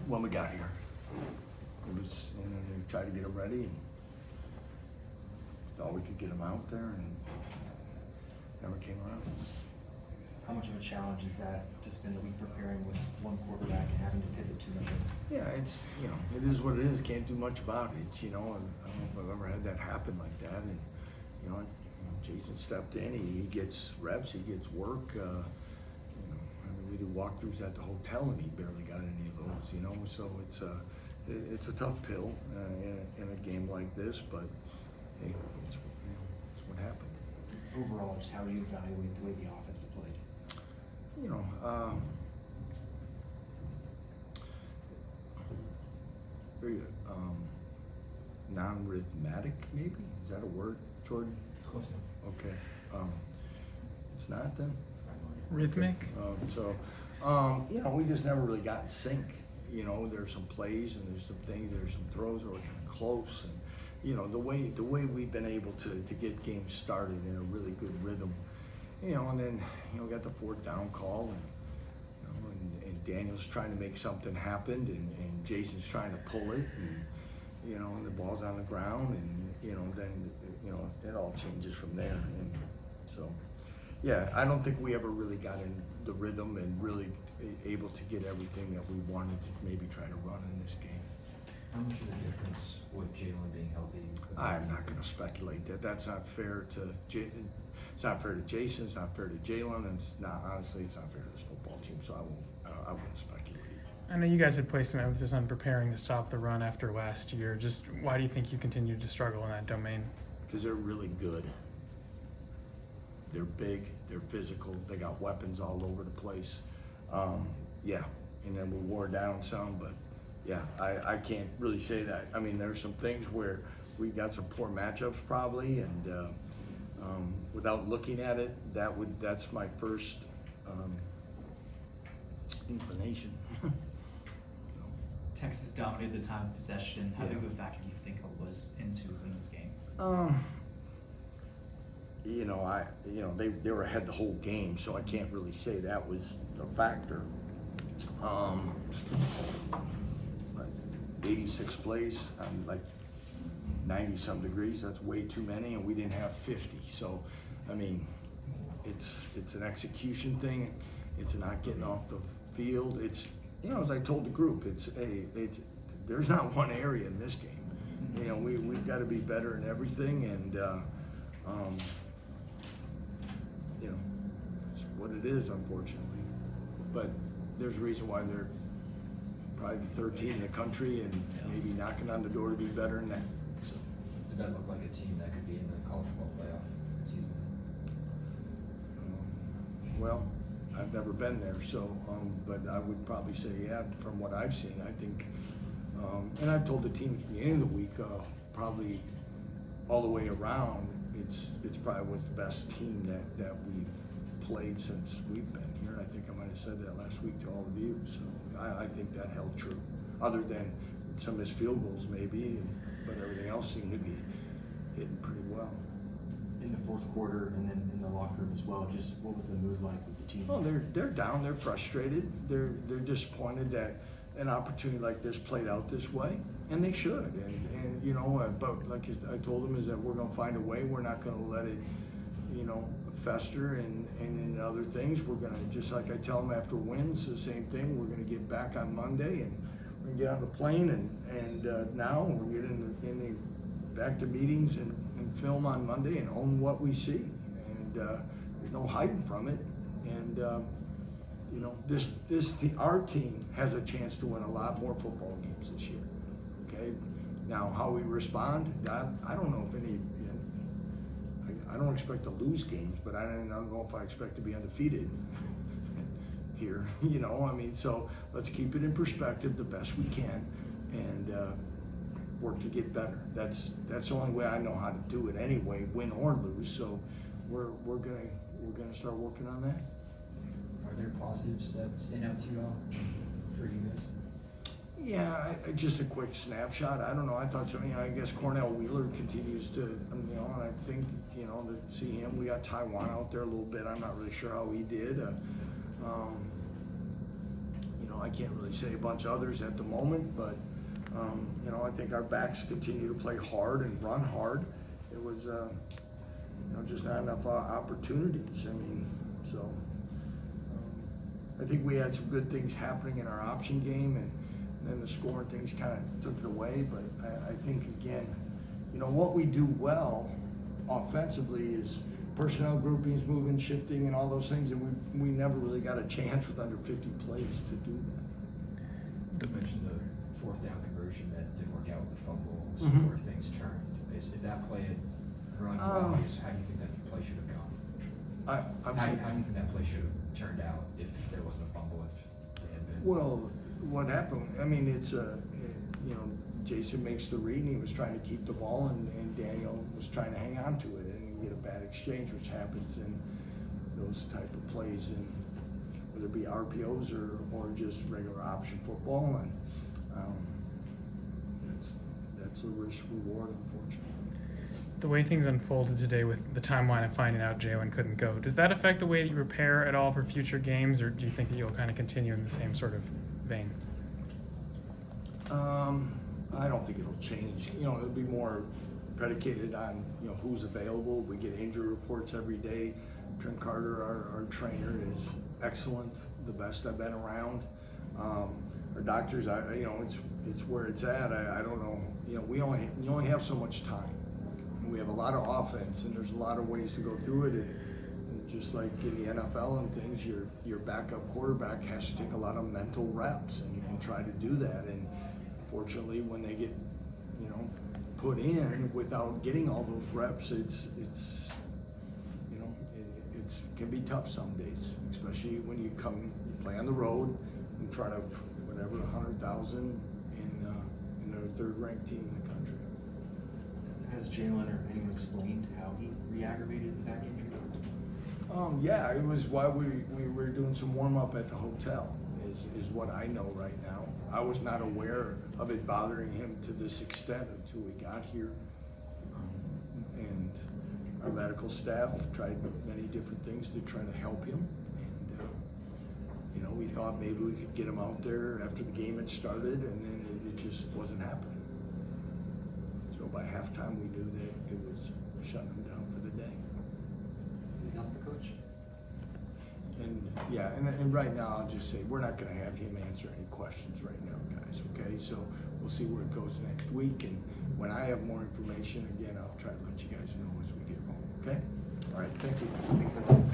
when we got here. It was, and then we tried to get them ready and thought we could get them out there and never came around. How much of a challenge is that to spend a week preparing with one quarterback and having to pivot too much? Yeah, it's, you know, it is what it is. Can't do much about it, you know, and I don't know if I've ever had that happen like that. And, you know, Jason stepped in, he gets reps, he gets work. You know, I mean, we do walkthroughs at the hotel and he barely got any of those, you know, so it's a tough pill in a game like this, but hey, it's, you know, it's what happened. Overall, just how do you evaluate the way the offense played? You know, very non-rhythmatic, maybe? Is that a word, Jordan? Close enough. Okay. It's not then? Rhythmic? Okay. You know, we just never really got in sync. You know, there's some plays and there's some things, there's some throws that were kind of close. And, you know, the way we've been able to get games started in a really good rhythm. You know, and then, you know, got the 4th down call, and, you know, and Daniels trying to make something happen, and Jason's trying to pull it, and, you know, and the ball's on the ground, and, you know, then, you know, it all changes from there. And so, yeah, I don't think we ever really got in the rhythm and really able to get everything that we wanted to maybe try to run in this game. How much of a difference with Jalon being healthy? I'm not going to speculate that. That's not fair to it's not fair to Jason. It's not fair to Jalon, and it's not, honestly, it's not fair to this football team. So I won't speculate. I know you guys had placed some emphasis on preparing to stop the run after last year. Just why do you think you continued to struggle in that domain? Because they're really good. They're big. They're physical. They got weapons all over the place. Yeah, and then we wore down some, but. Yeah, I can't really say that. I mean, there's some things where we got some poor matchups probably, and without looking at it, that's my first inclination. Texas dominated the time of possession. How big of a factor do you think it was into winning this game? You know, they were ahead the whole game, so I can't really say that was a factor. 86 plays on like 90-some degrees. That's way too many, and we didn't have 50. So, I mean, it's an execution thing. It's not getting off the field. It's, you know, as I told the group, there's not one area in this game. You know, we've got to be better in everything, and you know, it's what it is, unfortunately. But there's a reason why they're probably the 3rd team in the country, and maybe knocking on the door to be better than that. So. Did that look like a team that could be in the college football playoff this season? Well, I've never been there, so but I would probably say, yeah, from what I've seen, I think, and I've told the team at the beginning of the week, probably all the way around, it's probably was the best team that we've played since we've been here. And I think I might have said that last week to all of you. So I think that held true, other than some missed field goals maybe, but everything else seemed to be hitting pretty well. In the 4th quarter and then in the locker room as well, just what was the mood like with the team? Well, they're down, they're frustrated, they're disappointed that an opportunity like this played out this way, and they should. And you know, but like I told them, is that we're going to find a way. We're not going to let it, you know, fester and in other things. We're going to, just like I tell them after wins, the same thing. We're going to get back on Monday, and we're going to get on the plane, and now we're getting back to meetings and film on Monday and own what we see. And there's no hiding from it. And you know, our team has a chance to win a lot more football games this year. Okay, now how we respond, I don't know if any. You know, I don't expect to lose games, but I don't know if I expect to be undefeated here. You know, I mean, so let's keep it in perspective the best we can, and work to get better. That's the only way I know how to do it anyway, win or lose. So we're gonna start working on that. Are there positives that stand out to you all for you guys? Yeah, just a quick snapshot. I don't know. I thought so. You know, I guess Cornell Wheeler continues to, you know, and I think, you know, to see him. We got Taiwan out there a little bit. I'm not really sure how he did. You know, I can't really say a bunch of others at the moment, but you know, I think our backs continue to play hard and run hard. It was you know, just not enough opportunities. I mean, so I think we had some good things happening in our option game, and then the scoring things kind of took it away. But I think, again, you know, what we do well offensively is personnel groupings, moving, shifting, and all those things, and we never really got a chance with under 50 plays to do that. You mentioned the fourth down conversion that didn't work out with the fumble, Mhm. where things turned. If that play had run well, how do you think that play should have gone? I'm How sure. do you think that play should have turned out if there wasn't a fumble, if there had been? Well, what happened, I mean, it's you know, Jason makes the read and he was trying to keep the ball, and Daniel was trying to hang on to it, and you get a bad exchange, which happens in those type of plays, and whether it be RPOs or just regular option football, and that's a risk reward, unfortunately. The way things unfolded today with the timeline of finding out Jalon couldn't go, does that affect the way that you prepare at all for future games, or do you think that you'll kind of continue in the same sort of vein? I don't think it'll change. You know, it'll be more predicated on, you know, who's available. We get injury reports every day. Trent Carter, our trainer, is excellent, the best I've been around. Our doctors, you know, it's where it's at. I don't know. You know, you only have so much time. And we have a lot of offense, and there's a lot of ways to go through it. And just like in the NFL and things, your backup quarterback has to take a lot of mental reps and try to do that. And fortunately, when they get, you know, put in without getting all those reps, it's you know, it can be tough some days, especially when you play on the road in front of whatever 100,000 in the third-ranked team in the country. Has Jalon or anyone explained how he re-aggravated the back injury? Yeah, it was while we were doing some warm-up at the hotel, is what I know right now. I was not aware of it bothering him to this extent until we got here. And our medical staff tried many different things to try to help him. And, you know, we thought maybe we could get him out there after the game had started, and then it just wasn't happening. So by halftime, we knew that it was shutting him down for the day. Anything else for Coach? And yeah, and right now I'll just say we're not going to have him answer any questions right now, guys. Okay, so we'll see where it goes next week, and when I have more information, again, I'll try to let you guys know as we get home. Okay. All right. Thank you. Thanks, everyone.